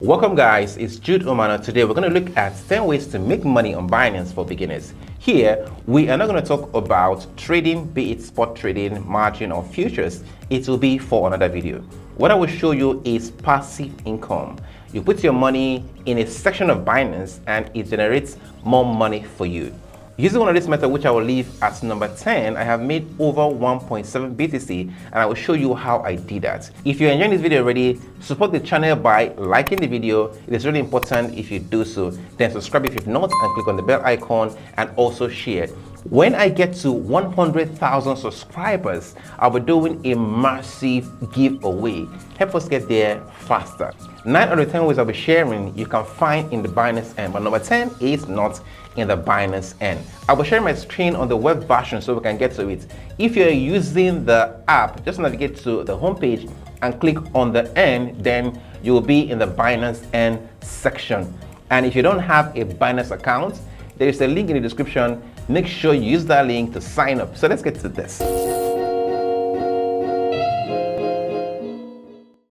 Welcome guys, it's Jude Umeano. Today we're going to look at 10 ways to make money on Binance for beginners. Here, we are not going to talk about trading, be it spot trading, margin or futures. It will be for another video. What I will show you is passive income. You put your money in a section of Binance and it generates more money for you. Using one of this method, which I will leave as number 10, I have made over 1.7 BTC and I will show you how I did that. If you're enjoying this video already, support the channel by liking the video. It is really important if you do so. Then subscribe if you've not and click on the bell icon and also share. When I get to 100,000 subscribers, I'll be doing a massive giveaway. Help us get there faster. 9 out of 10 ways I'll be sharing you can find in the Binance Earn, but number 10 is not in the Binance Earn. I will share my screen on the web version so we can get to it. If you're using the app, just navigate to the homepage and click on the Earn, then you will be in the Binance Earn section. And if you don't have a Binance account, there is a link in the description. Make sure you use that link to sign up. So let's get to this.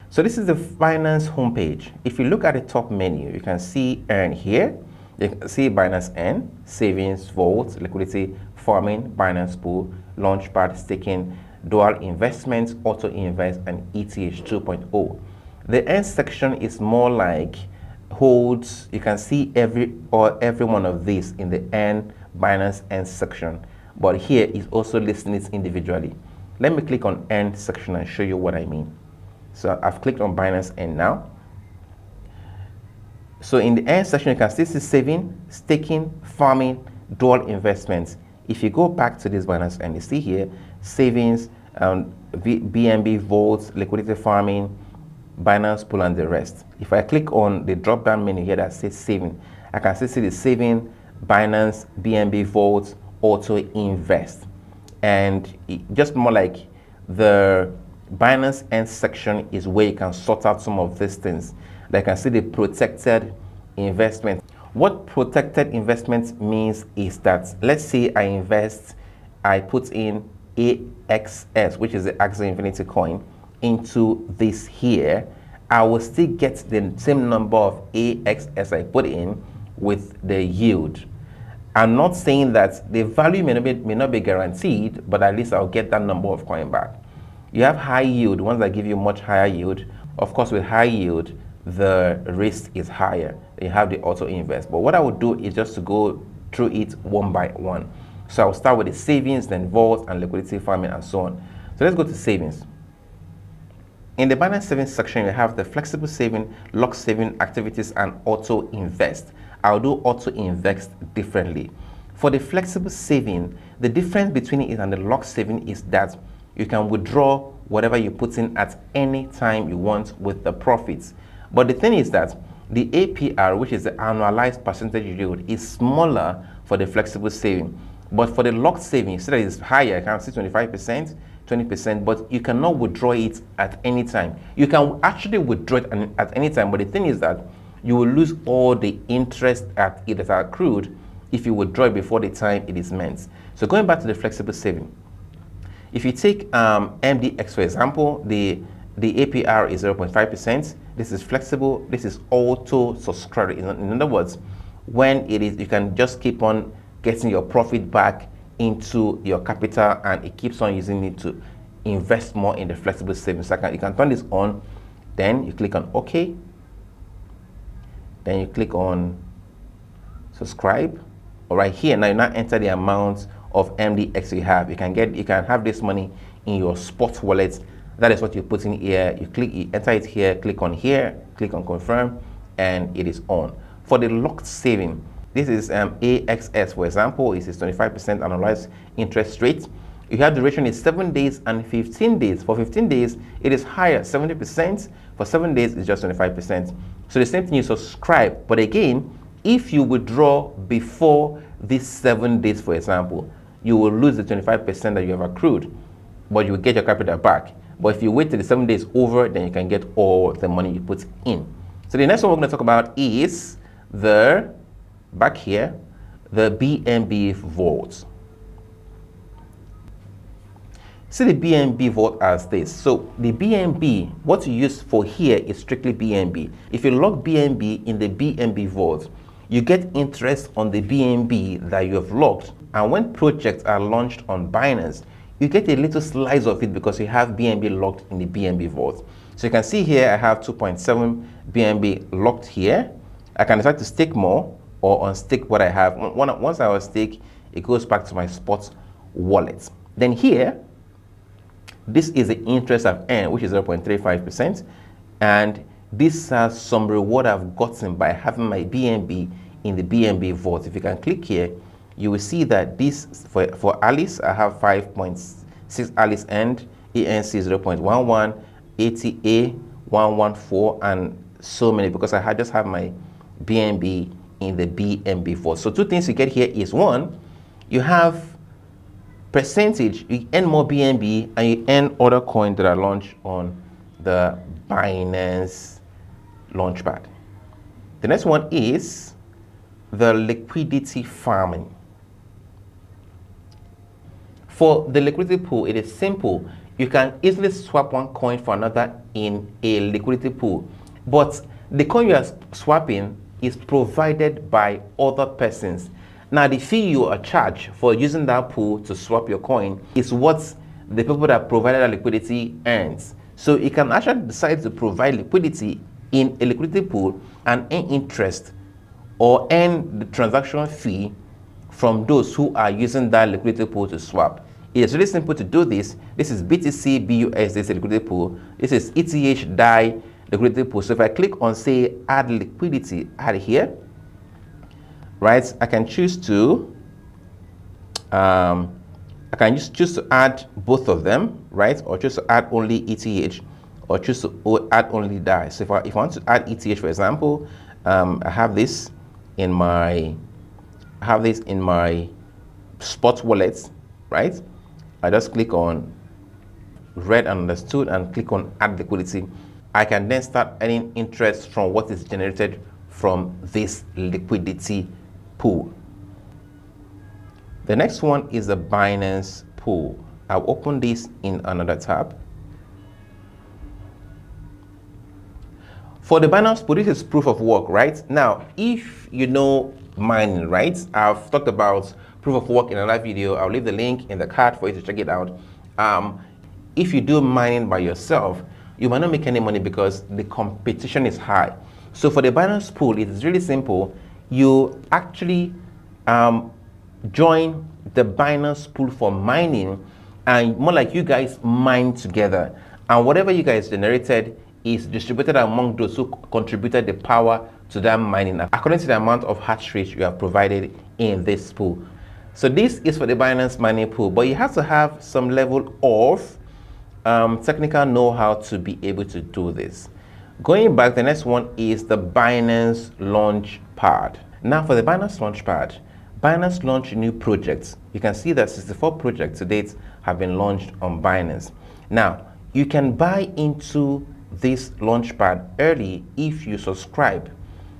So this is the Binance homepage. If you look at the top menu, you can see Earn here. You can see Binance Earn, Savings, Vault, Liquidity, Farming, Binance Pool, Launchpad, Staking, Dual Investments, Auto Invest, and ETH 2.0. The Earn section is more like holds. You can see every one of these in the Earn Binance Earn section, but here is also listing it individually. Let me click on Earn section and show you what I mean. So I've clicked on Binance Earn now. So in the Earn section, you can still see saving, staking, farming, dual investments. If you go back to this Binance Earn, you see here savings, BNB Vault, liquidity farming, Binance Pool, and the rest. If I click on the drop down menu here that says saving, I can still see the saving, Binance, BNB Vault, Auto Invest, and just more like the Binance Earn section is where you can sort out some of these things. Like I can see the protected investment. What protected investment means is that, let's say I put in AXS, which is the Axie Infinity coin, into this here. I will still get the same number of AXS I put in with the yield. I'm not saying that the value may not be guaranteed, but at least I'll get that number of coin back. You have high yield, ones that give you much higher yield. Of course, with high yield, the risk is higher. You have the auto invest. But what I would do is just to go through it one by one. So I'll start with the savings, then vault and liquidity farming and so on. So let's go to savings. In the Binance Savings section, you have the flexible saving, lock saving activities, and auto invest. I'll do auto invest differently. For the flexible saving, the difference between it and the lock saving is that you can withdraw whatever you put in at any time you want with the profits. But the thing is that the APR, which is the annualized percentage yield, is smaller for the flexible saving. But for the locked saving, so that is higher. You can see 25%, 20%, but you cannot withdraw it at any time. You can actually withdraw it at any time, but the thing is that you will lose all the interest at it that are accrued if you withdraw it before the time it is meant. So going back to the flexible saving, if you take MDX for example, the APR is 0.5%. This is flexible. This is auto subscriber. In other words, when it is, you can just keep on getting your profit back into your capital, and it keeps on using it to invest more in the flexible savings. So you can turn this on. Then you click on OK. Then you click on subscribe. All right, here now you now enter the amount of MDX you have. You can have this money in your spot wallet. That is what you put in here. You enter it here, click on here, click on confirm, and it is on. For the locked saving, this is AXS for example. It is 25% annualized interest rate. You have duration is 7 days and 15 days. For 15 days, it is higher, 70%. For 7 days, it's just 25%. So the same thing, you subscribe. But again, if you withdraw before these 7 days, for example, you will lose the 25% that you have accrued, but you will get your capital back. But if you wait till the 7 days over, then you can get all the money you put in. So the next one we're going to talk about is back here, the BNB Vault. See the BNB Vault as this. So the BNB, what you use for here is strictly BNB. If you lock BNB in the BNB Vault, you get interest on the BNB that you have locked. And when projects are launched on Binance, you get a little slice of it because you have BNB locked in the BNB Vault. So you can see here, I have 2.7 BNB locked here. I can decide to stake more or unstake what I have. Once I unstake, it goes back to my spot wallet. Then here, this is the interest I've earned, which is 0.35%. And this has some reward I've gotten by having my BNB in the BNB Vault. If you can click here, you will see that this, for Alice, I have 5.6 Alice earned, ANC 0.11, ATA 114, and so many, because I just have my BNB in the BNB Vault. So two things you get here is, one, you have percentage, you earn more BNB and you earn other coins that are launched on the Binance Launchpad. The next one is the liquidity farming. For the liquidity pool, it is simple. You can easily swap one coin for another in a liquidity pool, but the coin you are swapping is provided by other persons. Now, the fee you are charged for using that pool to swap your coin is what the people that provided that liquidity earns. So you can actually decide to provide liquidity in a liquidity pool and earn interest or earn the transaction fee from those who are using that liquidity pool to swap. It's really simple to do this. This is BTC BUSD liquidity pool. This is ETH DAI liquidity pool. So if I click on, say, add liquidity, add here, right, I can choose to choose to add both of them, right, or choose to add only ETH, or choose to add only DAI. So if I want to add ETH, for example, I have this in my spot wallet, right? I just click on read and understood and click on add liquidity. I can then start earning interest from what is generated from this liquidity pool. The next one is the Binance Pool. I'll open this in another tab. For the Binance Pool, this is proof of work, right? Now, if you know mining, right? I've talked about proof of work in another video. I'll leave the link in the card for you to check it out. If you do mining by yourself, you might not make any money because the competition is high. So for the Binance Pool, it is really simple. You actually join the Binance Pool for mining, and more like you guys mine together, and whatever you guys generated is distributed among those who contributed the power to that mining according to the amount of hash rate you have provided in this pool. So this is for the Binance mining pool, but you have to have some level of technical know-how to be able to do this. Going back, the next one is the Binance Launchpad. Now for the Binance Launchpad, Binance launched new projects. You can see that 64 projects to date have been launched on Binance. Now, you can buy into this Launchpad early if you subscribe.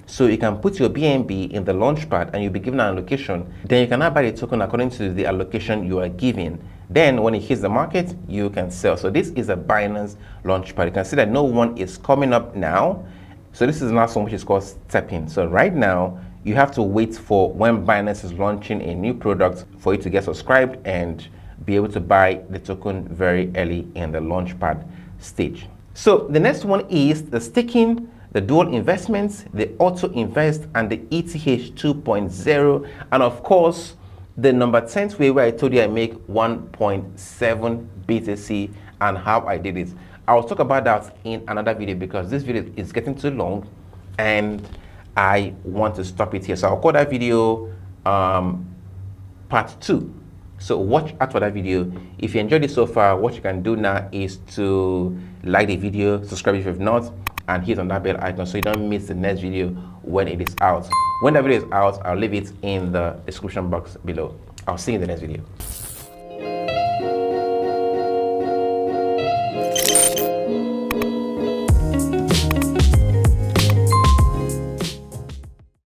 So you can put your BNB in the Launchpad and you'll be given an allocation. Then you can now buy the token according to the allocation you are given. Then when it hits the market, you can sell. So this is a Binance Launchpad. You can see that no one is coming up now. So this is the last one, which is called stepping. So right now, you have to wait for when Binance is launching a new product for you to get subscribed and be able to buy the token very early in the Launchpad stage. So the next one is the staking, the dual investments, the auto invest, and the ETH 2.0, and of course the number 10th way, where I told you I make 1.7 BTC and how I did it. I'll talk about that in another video because this video is getting too long and I want to stop it here. So I'll call that video part 2. So watch out for that video. If you enjoyed it so far, what you can do now is to like the video, subscribe if you've not, and hit on that bell icon so you don't miss the next video when it is out. When the video is out, I'll leave it in the description box below. I'll see you in the next video.